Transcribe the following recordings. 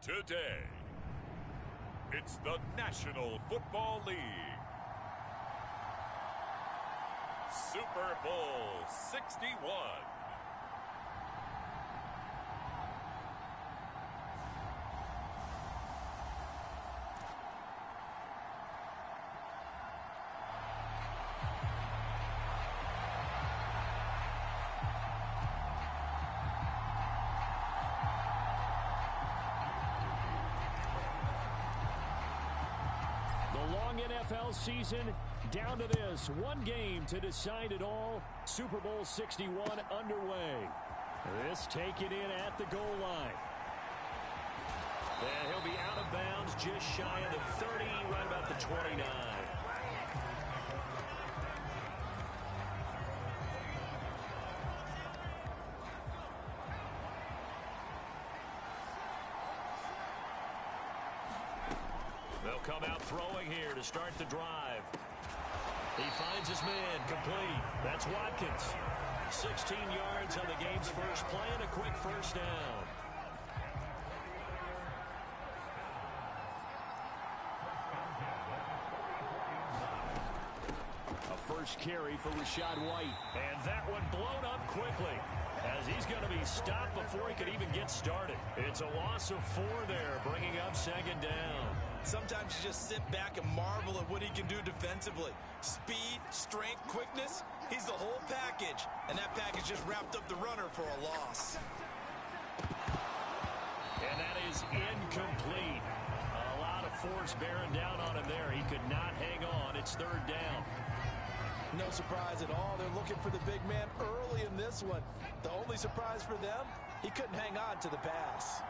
Today, it's the National Football League. Super Bowl 61. NFL season down to this one game to decide it all. Super Bowl 61 underway. This taken in at the goal line. And he'll be out of bounds just shy of the 30, right about the 29. They'll come out throwing here to start the drive. He finds his man complete. That's Watkins. 16 yards on the game's first play and a quick first down. A first carry for Rachaad White. And that one blown up quickly, as he's going to be stopped before he could even get started. It's a loss of 4 there, bringing up second down. Sometimes you just sit back and marvel at what he can do defensively. Speed, strength, quickness, he's the whole package. And that package just wrapped up the runner for a loss. And that is incomplete. A lot of force bearing down on him there. He could not hang on. It's third down. No surprise at all. They're looking for the big man early in this one. The only surprise for them, he couldn't hang on to the pass.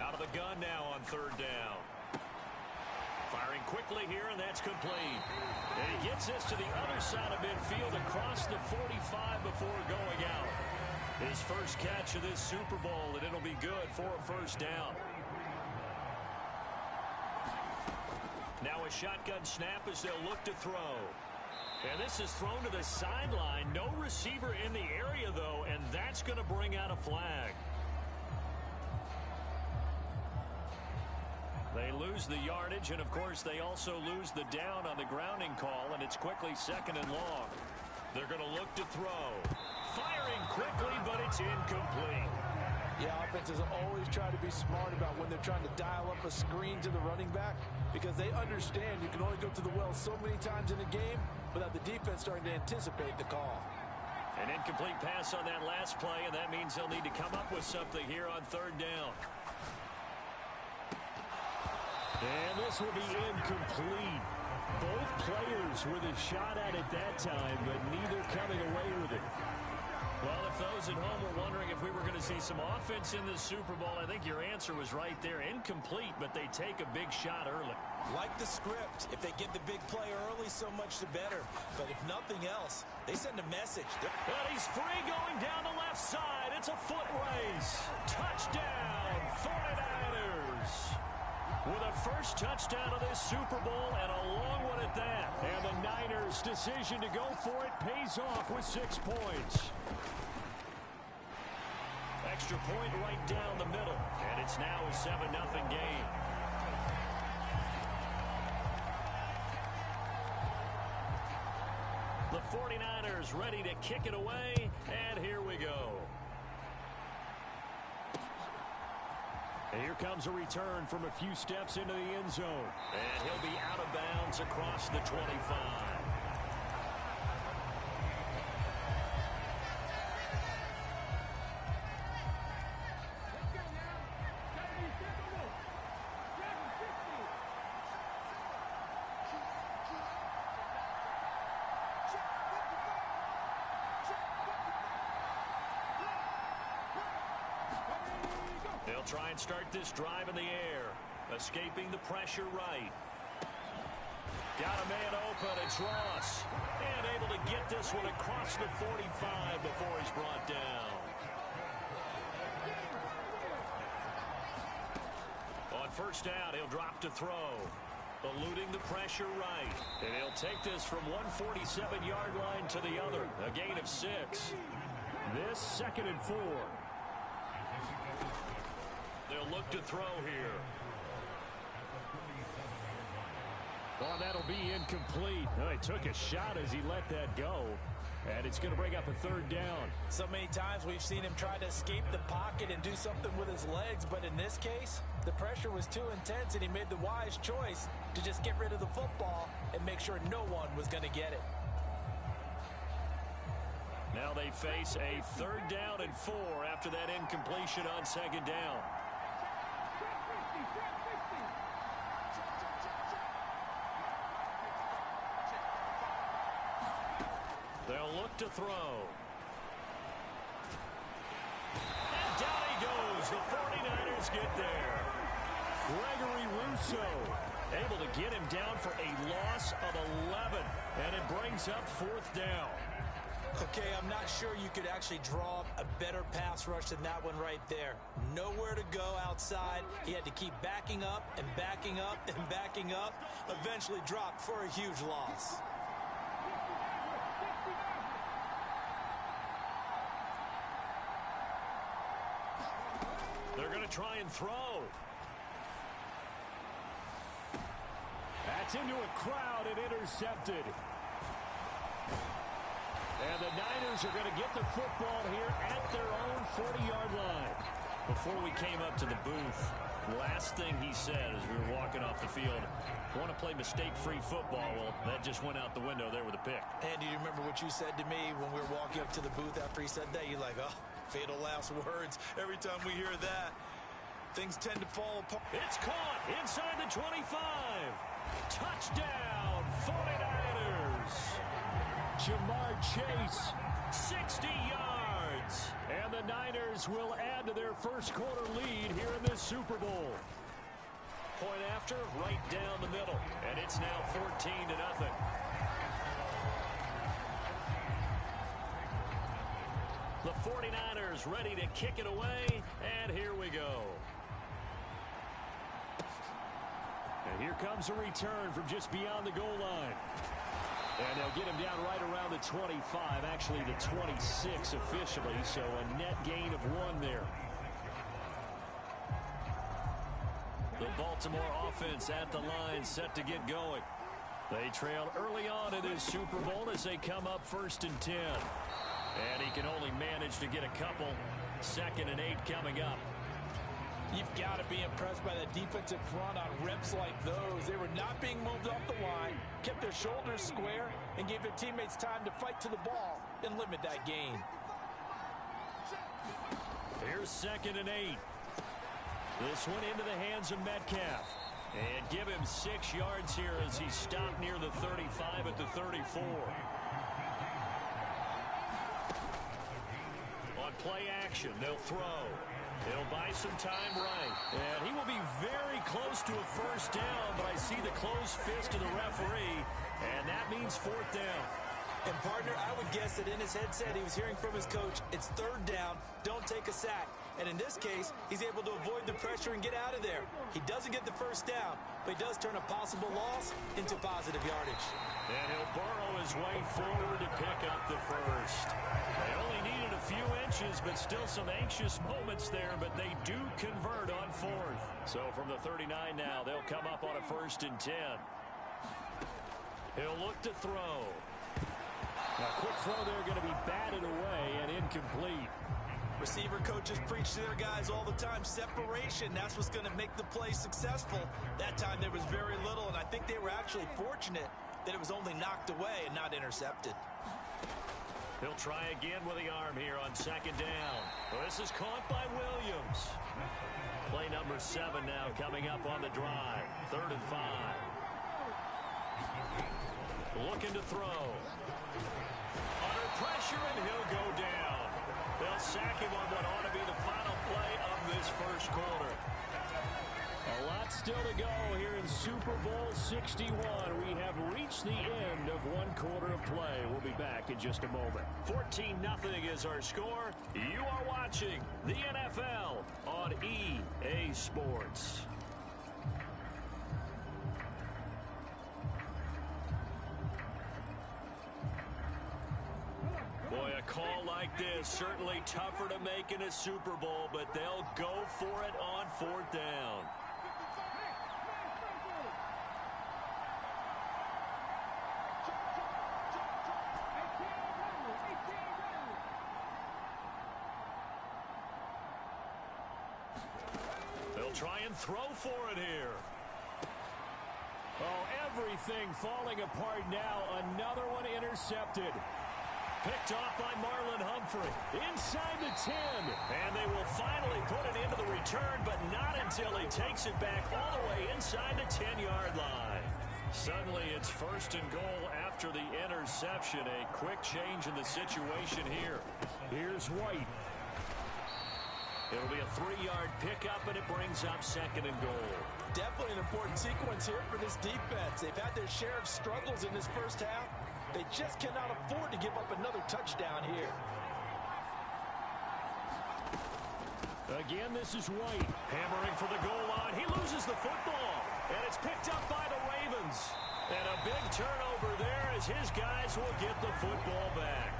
Out of the gun now on third down. Firing quickly here, and that's complete. And he gets this to the other side of midfield across the 45 before going out. His first catch of this Super Bowl, and it'll be good for a first down. Now a shotgun snap as they'll look to throw. And this is thrown to the sideline. No receiver in the area, though, and that's going to bring out a flag. They lose the yardage, and, of course, they also lose the down on the grounding call, and it's quickly second and long. They're going to look to throw. Firing quickly, but it's incomplete. Yeah, offenses always try to be smart about when they're trying to dial up a screen to the running back, because they understand you can only go to the well so many times in a game without the defense starting to anticipate the call. An incomplete pass on that last play, and that means they'll need to come up with something here on third down. And this will be incomplete. Both players with a shot at it that time, but neither coming away with it. Well, if those at home were wondering if we were going to see some offense in this Super Bowl, I think your answer was right there. Incomplete, but they take a big shot early. Like the script, if they get the big play early, so much the better. But if nothing else, they send a message. But he's free going down the left side. It's a foot race. Touchdown, 49ers. With a first touchdown of this Super Bowl, and a long one at that. And the Niners' decision to go for it pays off with 6 points. Extra point right down the middle, and it's now a 7-0 game. The 49ers ready to kick it away, and here we go. And here comes a return from a few steps into the end zone. And he'll be out of bounds across the 25. They'll try and start this drive in the air. Escaping the pressure right. Got a man open. It's Ross. And able to get this one across the 45 before he's brought down. On first down, he'll drop to throw. Eluding the pressure right. And he'll take this from 147-yard line to the other. A gain of 6. This 2nd and 4. They'll look to throw here. Well, that'll be incomplete. He took a shot as he let that go. And it's going to bring up a 3rd down. So many times we've seen him try to escape the pocket and do something with his legs. But in this case, the pressure was too intense, and he made the wise choice to just get rid of the football and make sure no one was going to get it. Now they face a 3rd down and 4 after that incompletion on 2nd down. They'll look to throw. And down he goes. The 49ers get there. Gregory Rousseau able to get him down for a loss of 11. And it brings up 4th down. Okay, I'm not sure you could actually draw up a better pass rush than that one right there. Nowhere to go outside. He had to keep backing up and backing up and backing up. Eventually dropped for a huge loss. They're going to try and throw. That's into a crowd and intercepted. And the Niners are going to get the football here at their own 40-yard line. Before we came up to the booth, last thing he said as we were walking off the field, want to play mistake-free football. Well, that just went out the window there with a pick. And do you remember what you said to me when we were walking up to the booth after he said that? You're like, oh, fatal last words. Every time we hear that, things tend to fall apart. It's caught inside the 25. Touchdown, 49ers. Jamar Chase, 60 yards. And the Niners will add to their first quarter lead here in this Super Bowl. Point after, right down the middle. And it's now 14-0. The 49ers ready to kick it away. And here we go. And here comes a return from just beyond the goal line. And they'll get him down right around the 25, actually the 26 officially, so a net gain of 1 there. The Baltimore offense at the line set to get going. They trail early on in this Super Bowl as they come up 1st and 10. And he can only manage to get a couple. 2nd and 8 coming up. You've got to be impressed by the defensive front on reps like those. They were not being moved off the line, kept their shoulders square, and gave their teammates time to fight to the ball and limit that gain. Here's 2nd and 8. This one into the hands of Metcalf. And give him 6 yards here as he stopped near the 35 at the 34. On play action, they'll throw. He'll buy some time right. And he will be very close to a 1st down, but I see the closed fist of the referee, and that means 4th down. And, partner, I would guess that in his headset he was hearing from his coach, it's 3rd down, don't take a sack. And in this case, he's able to avoid the pressure and get out of there. He doesn't get the 1st down, but he does turn a possible loss into positive yardage. And he'll burrow his way forward to pick up the 1st. They only needed a few inches, but still some anxious moments there, but they do convert on 4th. So from the 39 now, they'll come up on a 1st and 10. He'll look to throw. A quick throw there going to be batted away and incomplete. Receiver coaches preach to their guys all the time. Separation, that's what's going to make the play successful. That time there was very little, and I think they were actually fortunate that it was only knocked away and not intercepted. He'll try again with the arm here on 2nd down. Well, this is caught by Williams. Play number 7 now coming up on the drive. 3rd and 5. Looking to throw. Under pressure, and he'll go down. They'll sack him on what ought to be the final play of this 1st quarter. A lot still to go here in Super Bowl 61. We have reached the end of 1 quarter of play. We'll be back in just a moment. 14-0 is our score. You are watching the NFL on EA Sports. Boy, a call like this, certainly tougher to make in a Super Bowl, but they'll go for it on 4th down. They'll try and throw for it here. Oh, everything falling apart now. Another one intercepted. Picked off by Marlon Humphrey. Inside the 10. And they will finally put it into the return, but not until he takes it back all the way inside the 10-yard line. Suddenly it's 1st and goal after the interception. A quick change in the situation here. Here's White. It'll be a 3-yard pickup, and it brings up 2nd and goal. Definitely an important sequence here for this defense. They've had their share of struggles in this first half. They just cannot afford to give up another touchdown here. Again, this is White. Hammering for the goal line. He loses the football, and it's picked up by the Ravens. And a big turnover there as his guys will get the football back.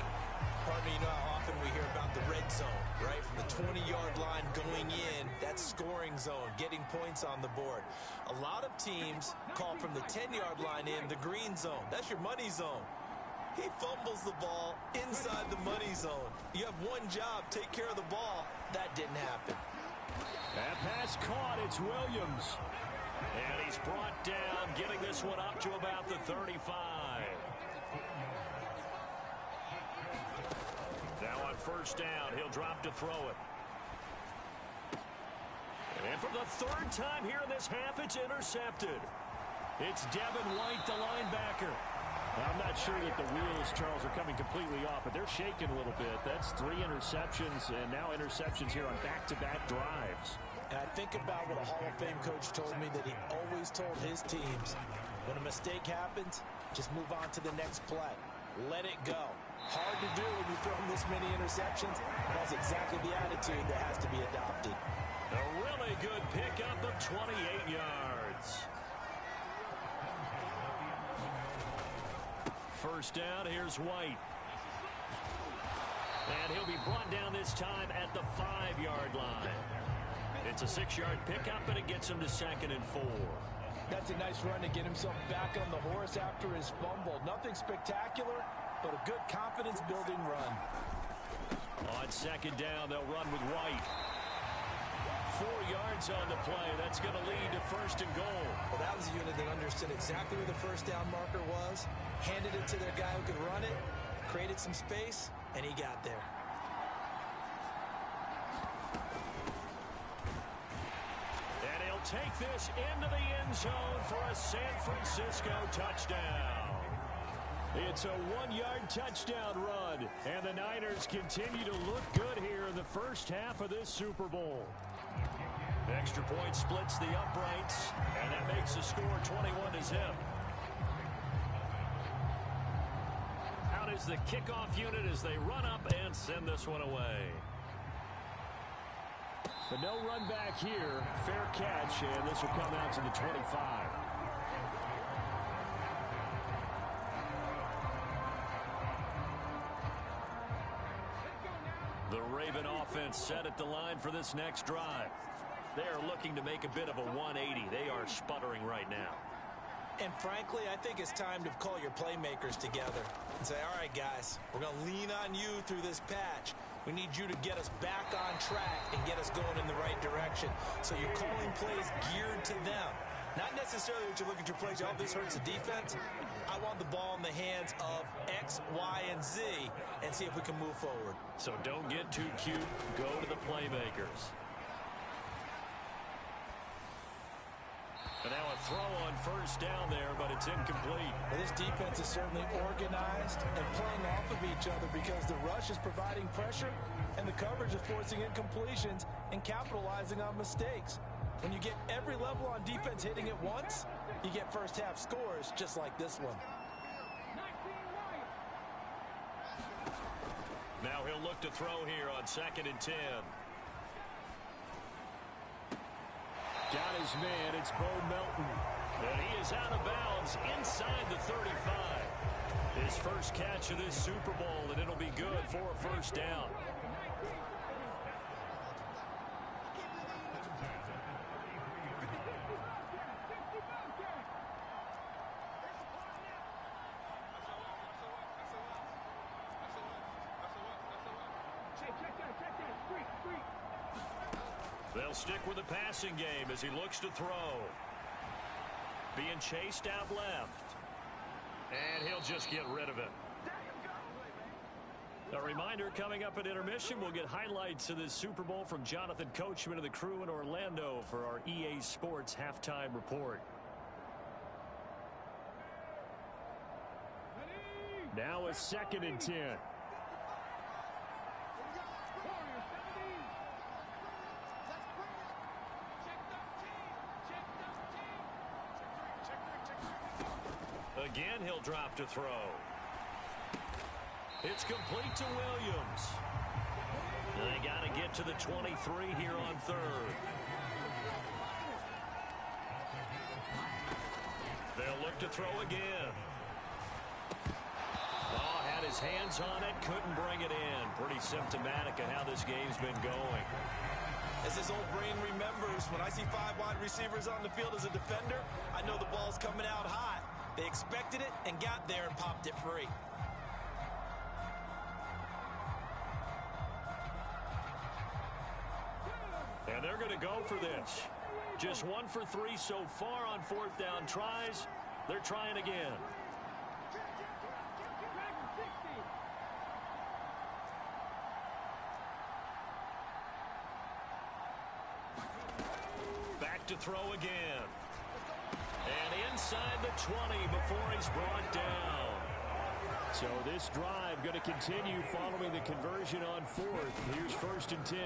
Pardon me, you know how often we hear about the red zone, right? From the 20-yard line going in, that's scoring zone, getting points on the board. A lot of teams call from the 10-yard line in the green zone. That's your money zone. He fumbles the ball inside the money zone. You have one job, take care of the ball. That didn't happen. That pass caught. It's Williams. And he's brought down, getting this one up to about the 35. Now on 1st down, he'll drop to throw it. And for the 3rd time here in this half, it's intercepted. It's Devin White, the linebacker. I'm not sure that the wheels, Charles, are coming completely off, but they're shaking a little bit. That's 3 interceptions, and now interceptions here on back-to-back drives. And I think about what a Hall of Fame coach told me, that he always told his teams, when a mistake happens, just move on to the next play. Let it go. Hard to do when you throw this many interceptions. That's exactly the attitude that has to be adopted. A really good pickup of 28 yards. 1st down, here's White. And he'll be brought down this time at the 5-yard line. It's a 6-yard pickup, and it gets him to 2nd and 4. That's a nice run to get himself back on the horse after his fumble. Nothing spectacular, but a good confidence-building run. On 2nd down, they'll run with White. 4 yards on the play. That's going to lead to 1st and goal. Well, that was a unit that understood exactly where the 1st down marker was, handed it to their guy who could run it, created some space, and he got there. And he'll take this into the end zone for a San Francisco touchdown. It's a 1-yard touchdown run, and the Niners continue to look good here in the first half of this Super Bowl. Extra point splits the uprights, and that makes the score 21-0. Out is the kickoff unit as they run up and send this one away. But no run back here. Fair catch, and this will come out to the 25. The Raven offense set at the line for this next drive. They are looking to make a bit of a 180. They are sputtering right now. And frankly, I think it's time to call your playmakers together and say, all right, guys, we're going to lean on you through this patch. We need you to get us back on track and get us going in the right direction. So you're calling plays geared to them. Not necessarily that you look at your plays, oh, this hurts the defense. I want the ball in the hands of X, Y, and Z and see if we can move forward. So don't get too cute. Go to the playmakers. And now a throw on 1st down there, but it's incomplete. Well, this defense is certainly organized and playing off of each other because the rush is providing pressure and the coverage is forcing incompletions and capitalizing on mistakes. When you get every level on defense hitting at once, you get first half scores just like this one. Now he'll look to throw here on 2nd and 10. Got his man. It's Bo Melton. And he is out of bounds inside the 35. His first catch of this Super Bowl, and it'll be good for a first down. They'll stick with the passing game as he looks to throw. Being chased out left. And he'll just get rid of it. A reminder, coming up at intermission, we'll get highlights of this Super Bowl from Jonathan Coachman and the crew in Orlando for our EA Sports halftime report. Now a 2nd and 10. Again, he'll drop to throw. It's complete to Williams. They got to get to the 23 here on 3rd. They'll look to throw again. Oh, had his hands on it, couldn't bring it in. Pretty symptomatic of how this game's been going. As his old brain remembers, when I see 5 wide receivers on the field as a defender, I know the ball's coming out hot. They expected it and got there and popped it free. And they're going to go for this. Just 1 for 3 so far on 4th down tries. They're trying again. Back to throw again. And inside the 20 before he's brought down. So this drive going to continue following the conversion on 4th. Here's 1st and 10.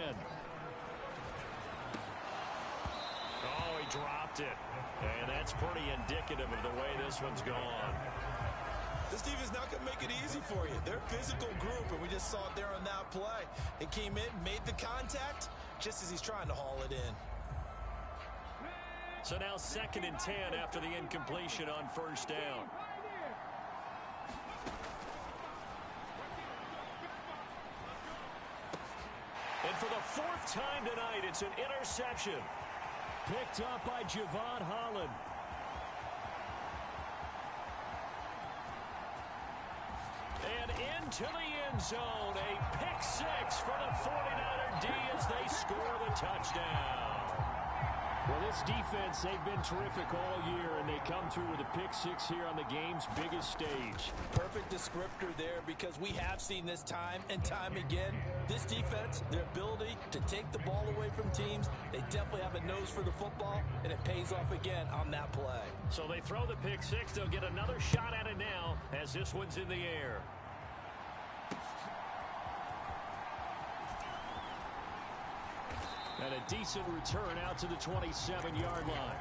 Oh, he dropped it. And that's pretty indicative of the way this one's gone. This defense not going to make it easy for you. They're a physical group, and we just saw it there on that play. They came in, made the contact, just as he's trying to haul it in. So now 2nd and 10 after the incompletion on 1st down. And for the 4th time tonight, it's an interception. Picked up by Javon Holland. And into the end zone, a pick 6 for the 49er D as they score the touchdown. Well, this defense, they've been terrific all year, and they come through with a pick 6 here on the game's biggest stage. Perfect descriptor there, because we have seen this time and time again. This defense, their ability to take the ball away from teams, they definitely have a nose for the football, and it pays off again on that play. So they throw the pick 6. They'll get another shot at it now as this one's in the air. And a decent return out to the 27-yard line.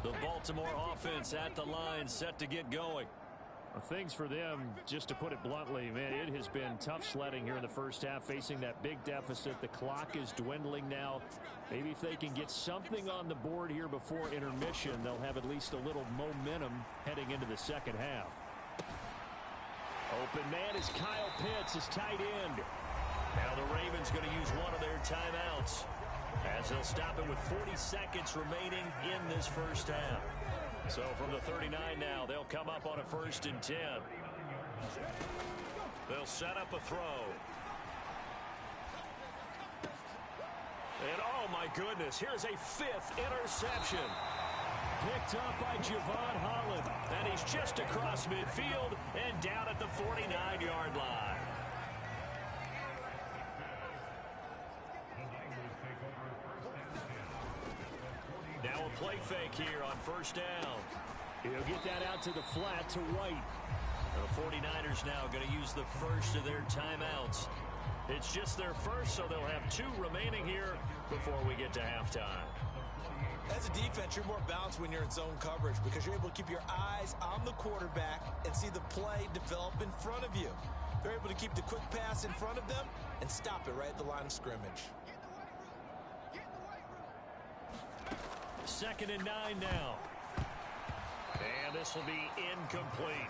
The Baltimore offense at the line, set to get going. Well, things for them, just to put it bluntly, man, it has been tough sledding here in the first half, facing that big deficit. The clock is dwindling now. Maybe if they can get something on the board here before intermission, they'll have at least a little momentum heading into the second half. Open man is Kyle Pitts, his tight end. Now the Ravens going to use one of their timeouts as they'll stop it with 40 seconds remaining in this first half. So from the 39 now, they'll come up on a 1st and 10. They'll set up a throw. And oh my goodness, here's a 5th interception. Picked up by Javon Holland. And he's just across midfield and down at the 49-yard line. Now a play fake here on 1st down. He'll get that out to the flat to White. The 49ers now going to use the first of their timeouts. It's just their first, so they'll have 2 remaining here before we get to halftime. As a defense, you're more balanced when you're in zone coverage because you're able to keep your eyes on the quarterback and see the play develop in front of you. They're able to keep the quick pass in front of them and stop it right at the line of scrimmage. 2nd and 9 now. this will be incomplete.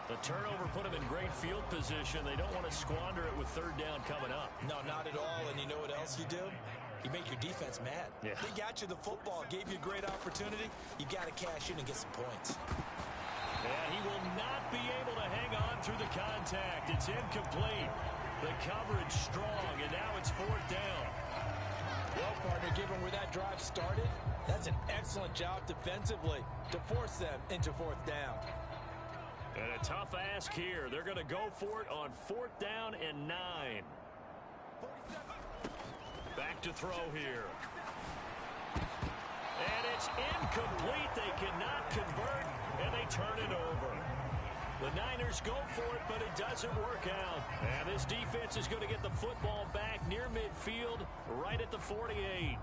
The turnover put them in great field position. They don't want to squander it with third down coming up. No, not at all. And you know what else you do? You make your defense mad. Yeah. They got you the football, gave you a great opportunity. You got to cash in and get some points. And he will not be able to hang on through the contact. It's incomplete. The coverage strong, and now it's fourth down. Well, partner, given where that drive started, that's an excellent job defensively to force them into fourth down. And a tough ask here. They're going to go for it on fourth down and 9. Back to throw here. And it's incomplete. They cannot convert, and they turn it over. The Niners go for it, but it doesn't work out. And this defense is going to get the football back near midfield, right at the 48.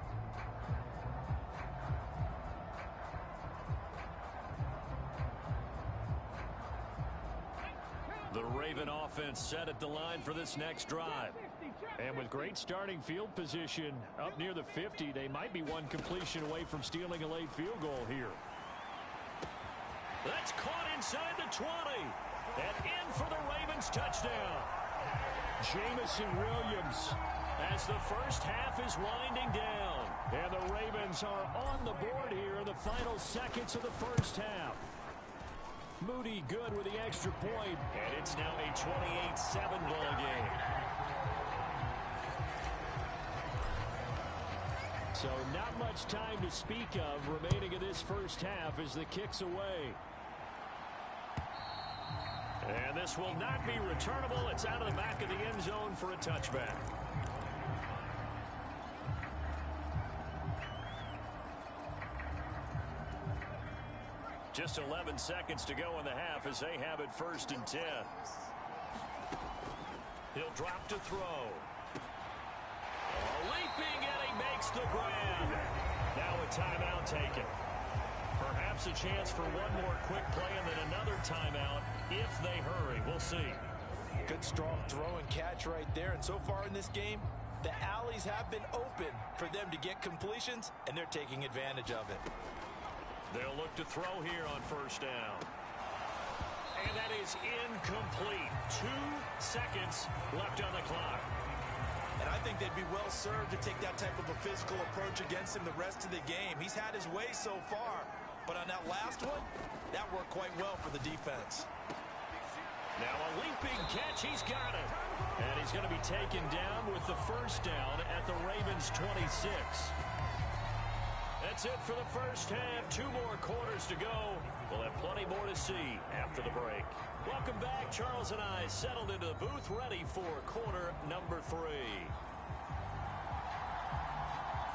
The Raven offense set at the line for this next drive. And with great starting field position up near the 50, they might be one completion away from stealing a late field goal here. That's caught inside the 20. And in for the Ravens touchdown. Jamison Williams as the first half is winding down. And the Ravens are on the board here in the final seconds of the first half. Moody good with the extra point, and it's now a 28-7 ball game. So not much time to speak of remaining in this first half as the kick's away. And this will not be returnable. It's out of the back of the end zone for a touchback. Just 11 seconds to go in the half as they have it first and 10. He'll drop to throw. Leaping, and he makes the grab. Now a timeout taken. Perhaps a chance for one more quick play and then another timeout if they hurry. We'll see. Good strong throw and catch right there. And so far in this game, the alleys have been open for them to get completions, and they're taking advantage of it. They'll look to throw here on first down. And that is incomplete. 2 seconds left on the clock. And I think they'd be well served to take that type of a physical approach against him the rest of the game. He's had his way so far, but on that last one, that worked quite well for the defense. Now a leaping catch, he's got it. And he's going to be taken down with the first down at the Ravens 26. That's it for the first half. 2 more quarters to go. We'll have plenty more to see after the break. Welcome back. Charles and I settled into the booth, ready for quarter number 3.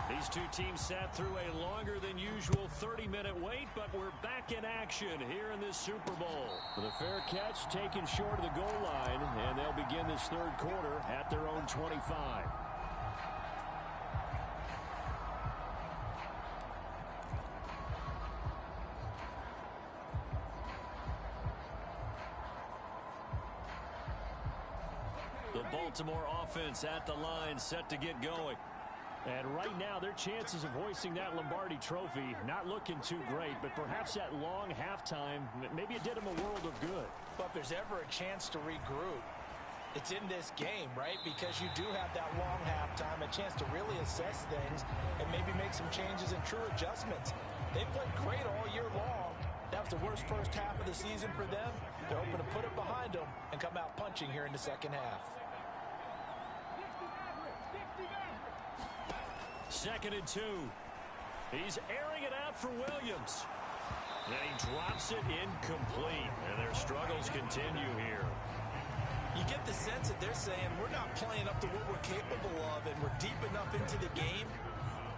These two teams sat through a longer than usual 30-minute wait, but we're back in action here in this Super Bowl. The fair catch taken short of the goal line, and they'll begin this third quarter at their own 25. The Baltimore offense at the line, set to get going. And right now, their chances of hoisting that Lombardi trophy not looking too great, but perhaps that long halftime, maybe it did them a world of good. But if there's ever a chance to regroup, it's in this game, right? Because you do have that long halftime, a chance to really assess things and maybe make some changes and true adjustments. They've played great all year long. That was the worst first half of the season for them. They're hoping to put it behind them and come out punching here in the second half. 2nd and 2. He's airing it out for Williams. And he drops it incomplete. And their struggles continue here. You get the sense that they're saying we're not playing up to what we're capable of, and we're deep enough into the game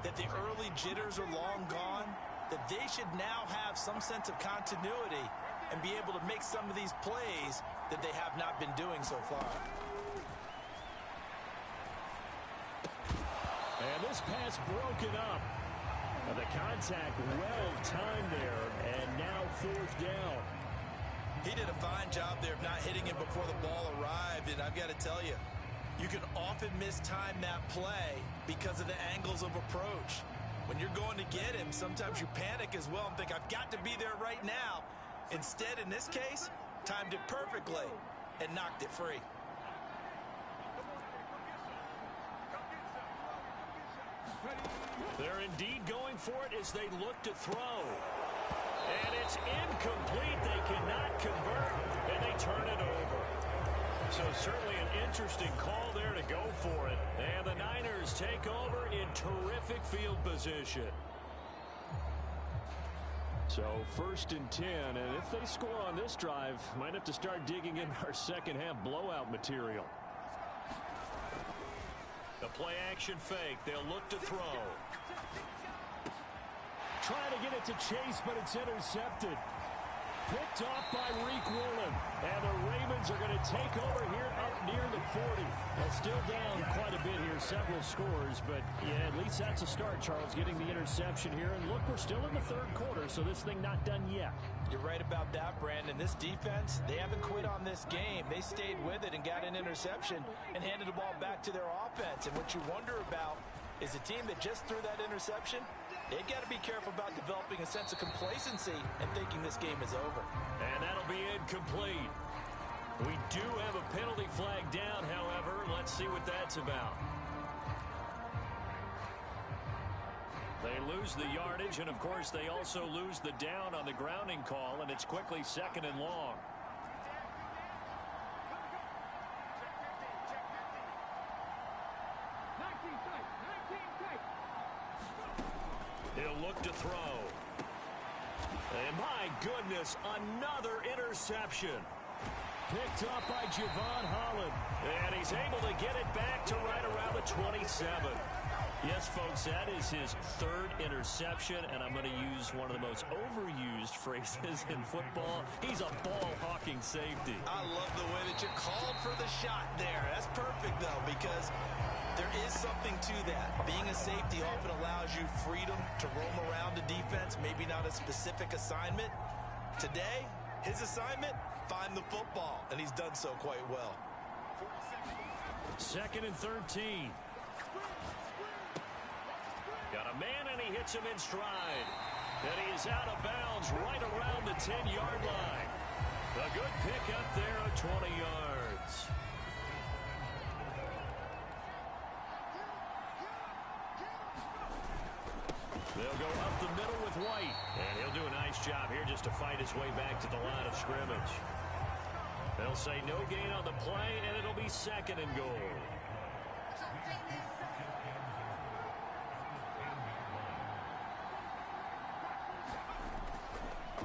that the early jitters are long gone, that they should now have some sense of continuity and be able to make some of these plays that they have not been doing so far. And this pass broken up. And the contact well timed there, and now 4th down. He did a fine job there of not hitting him before the ball arrived, and I've got to tell you, you can often mistime that play because of the angles of approach. When you're going to get him, sometimes you panic as well and think, I've got to be there right now. Instead, in this case, timed it perfectly and knocked it free. They're indeed going for it as they look to throw. And it's incomplete. They cannot convert, and they turn it over. So certainly an interesting call there to go for it. And the Niners take over in terrific field position. So 1st and 10, and if they score on this drive, might have to start digging in our second half blowout material. The play action fake. They'll look to throw. Trying to get it to Chase, but it's intercepted. Picked off by Reek Woolen. And the Ravens are going to take over here up near the 40. Well, still down quite a bit here, several scores. But, yeah, at least that's a start, Charles, getting the interception here. And, look, we're still in the 3rd quarter, so this thing not done yet. You're right about that, Brandon. This defense, they haven't quit on this game. They stayed with it and got an interception and handed the ball back to their offense. And what you wonder about is a team that just threw that interception, they've got to be careful about developing a sense of complacency and thinking this game is over. And that'll be incomplete. We do have a penalty flag down, however. Let's see what that's about. They lose the yardage, and, of course, they also lose the down on the grounding call, and it's quickly 2nd and long. He'll look to throw. And my goodness, another interception. Picked up by Javon Holland. And he's able to get it back to right around the 27. Yes, folks, that is his 3rd interception, and I'm going to use one of the most overused phrases in football. He's a ball-hawking safety. I love the way that you called for the shot there. That's perfect, though, because there is something to that. Being a safety often allows you freedom to roam around the defense, maybe not a specific assignment. Today, his assignment, find the football, and he's done so quite well. 2nd and 13. Got a man, and he hits him in stride. And he is out of bounds right around the 10-yard line. A good pick up there at 20 yards. They'll go up the middle with White. And he'll do a nice job here just to fight his way back to the line of scrimmage. They'll say no gain on the play, and it'll be 2nd and goal.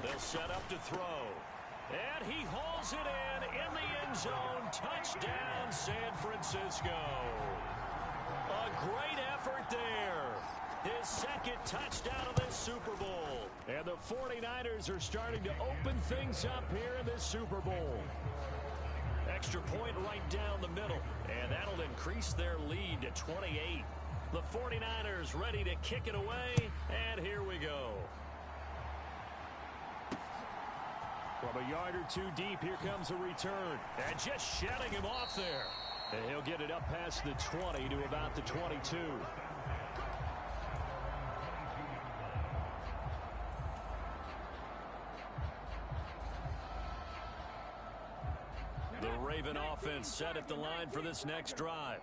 They'll set up to throw. And he hauls it in the end zone. Touchdown, San Francisco. A great effort there. His 2nd touchdown of this Super Bowl. And the 49ers are starting to open things up here in this Super Bowl. Extra point right down the middle. And that'll increase their lead to 28. The 49ers ready to kick it away. And here we go. From a yard or 2 deep, here comes a return. And just shutting him off there. And he'll get it up past the 20 to about the 22. The Raven offense set at the line for this next drive.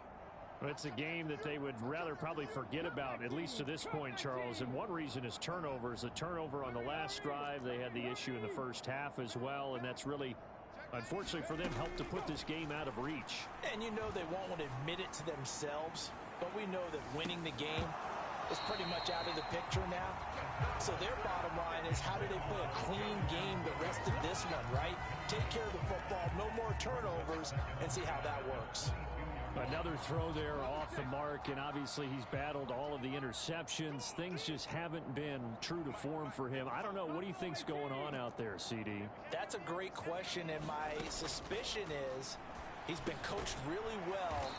It's a game that they would rather probably forget about, at least to this point, Charles. And one reason is turnovers. The turnover on the last drive, they had the issue in the first half as well. And that's really, unfortunately for them, helped to put this game out of reach. And you know they won't want to admit it to themselves. But we know that winning the game is pretty much out of the picture now. So their bottom line is, how do they play a clean game the rest of this one, right? Take care of the football, no more turnovers, and see how that works. Another throw there off the mark, and obviously he's battled all of the interceptions. Things just haven't been true to form for him. I don't know. What do you think's going on out there, CD? That's a great question, and my suspicion is he's been coached really well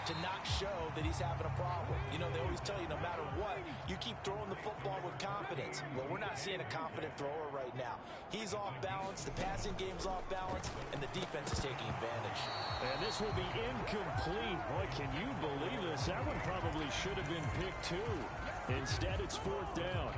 to not show that he's having a problem. You know, they always tell you no matter what, you keep throwing the football with confidence. Well, we're not seeing a confident thrower right now. He's off balance, the passing game's off balance, and the defense is taking advantage. And this will be incomplete. Boy, can you believe this? That one probably should have been picked too. Instead, it's 4th down.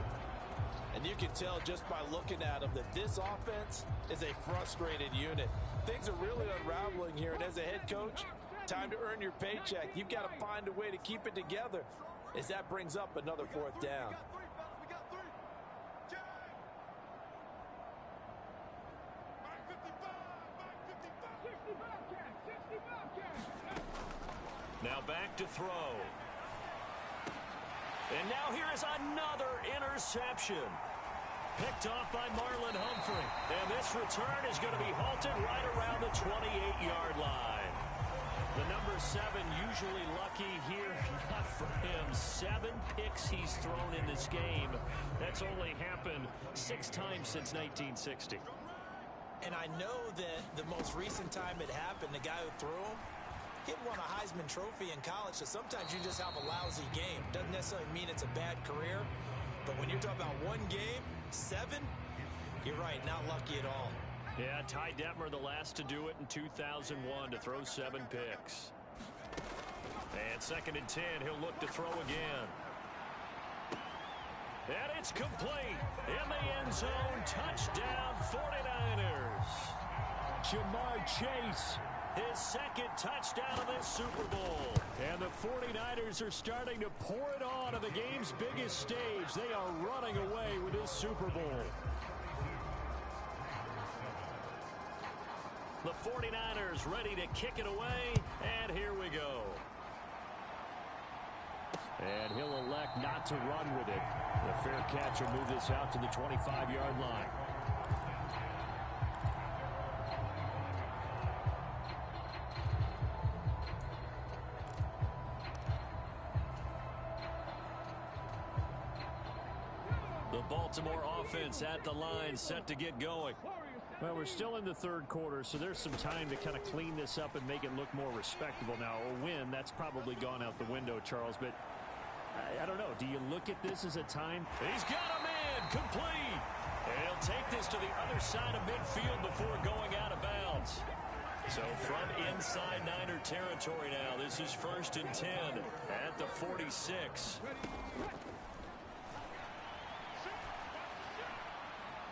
And you can tell just by looking at them that this offense is a frustrated unit. Things are really unraveling here, and as a head coach, time to earn your paycheck. You've got to find a way to keep it together as that brings up another fourth down. Now back to throw. And now here is another interception. Picked off by Marlon Humphrey. And this return is going to be halted right around the 28-yard line. The number 7 usually lucky here. Not for him. 7 picks he's thrown in this game. That's only happened 6 times since 1960. And I know that the most recent time it happened, the guy who threw him, he won a Heisman Trophy in college, so sometimes you just have a lousy game. Doesn't necessarily mean it's a bad career, but when you're talking about one game, 7, you're right, not lucky at all. Yeah, Ty Detmer, the last to do it in 2001, to throw 7 picks. And 2nd and 10, he'll look to throw again. And it's complete. In the end zone, touchdown 49ers. Jamar Chase, his 2nd touchdown of this Super Bowl. And the 49ers are starting to pour it on the game's biggest stage. They are running away with this Super Bowl. The 49ers ready to kick it away, and here we go. And he'll elect not to run with it. The fair catch will move this out to the 25-yard line. The Baltimore offense at the line, set to get going. Well, we're still in the 3rd quarter, so there's some time to kind of clean this up and make it look more respectable. Now, a win, that's probably gone out the window, Charles, but I don't know. Do you look at this as a time? He's got him in, complete. And he'll take this to the other side of midfield before going out of bounds. So from inside Niner territory now, this is 1st and 10 at the 46.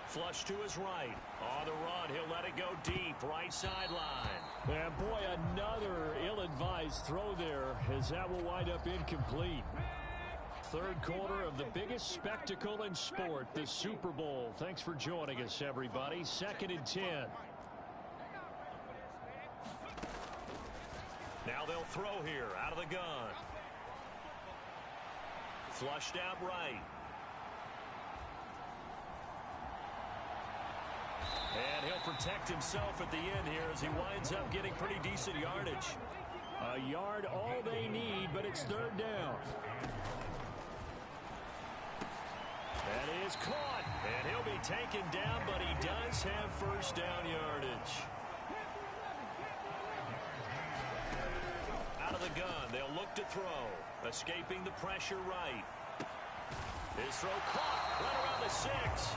Flush to his right. On the run, he'll let it go deep. Right sideline. And boy, another ill-advised throw there, as that will wind up incomplete. 3rd quarter of the biggest spectacle in sport, the Super Bowl. Thanks for joining us, everybody. 2nd and 10. Now they'll throw here out of the gun. Flushed out right. And he'll protect himself at the end here as he winds up getting pretty decent yardage. A yard all they need, but it's 3rd down. That is caught. And he'll be taken down, but he does have 1st down yardage. Out of the gun, they'll look to throw. Escaping the pressure right. His throw caught right around the 6.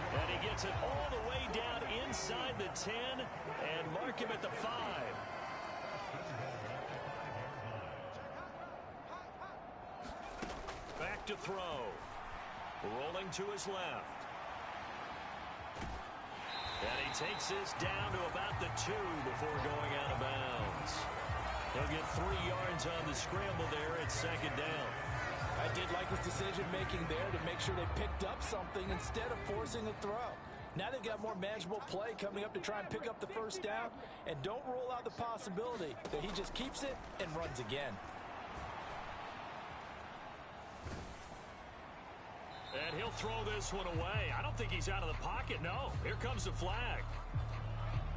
And he gets it all the way down inside the 10 and mark him at the 5. Back to throw. Rolling to his left. And he takes this down to about the 2 before going out of bounds. He'll get 3 yards on the scramble there at 2nd down. I did like his decision-making there to make sure they picked up something instead of forcing a throw. Now they've got more manageable play coming up to try and pick up the 1st down, and don't rule out the possibility that he just keeps it and runs again. And he'll throw this one away. I don't think he's out of the pocket, no. Here comes the flag.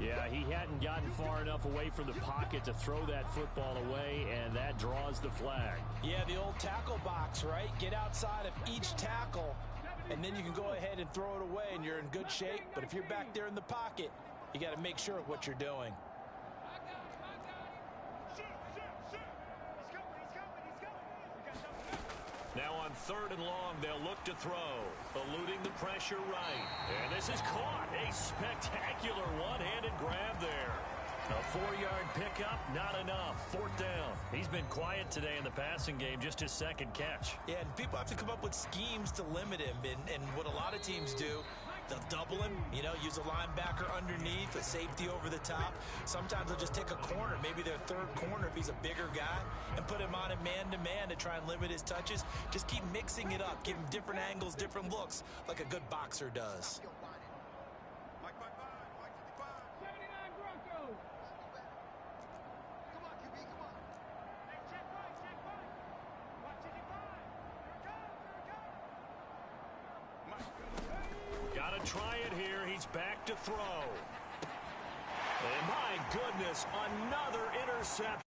Yeah, he hadn't gotten far enough away from the pocket to throw that football away, and that draws the flag. Yeah, the old tackle box, right? Get outside of each tackle, and then you can go ahead and throw it away, and you're in good shape. But if you're back there in the pocket, you got to make sure of what you're doing. Now on 3rd and long, they'll look to throw. Eluding the pressure right. And this is caught. A spectacular one-handed grab there. A 4-yard pickup, not enough. 4th down. He's been quiet today in the passing game, just his second catch. Yeah, and people have to come up with schemes to limit him. And what a lot of teams do, they'll double him, use a linebacker underneath, a safety over the top. Sometimes they'll just take a corner, maybe their third corner if he's a bigger guy, and put him on a man-to-man to try and limit his touches. Just keep mixing it up, give him different angles, different looks, like a good boxer does. Got to try it here. He's back to throw. And my goodness, another interception.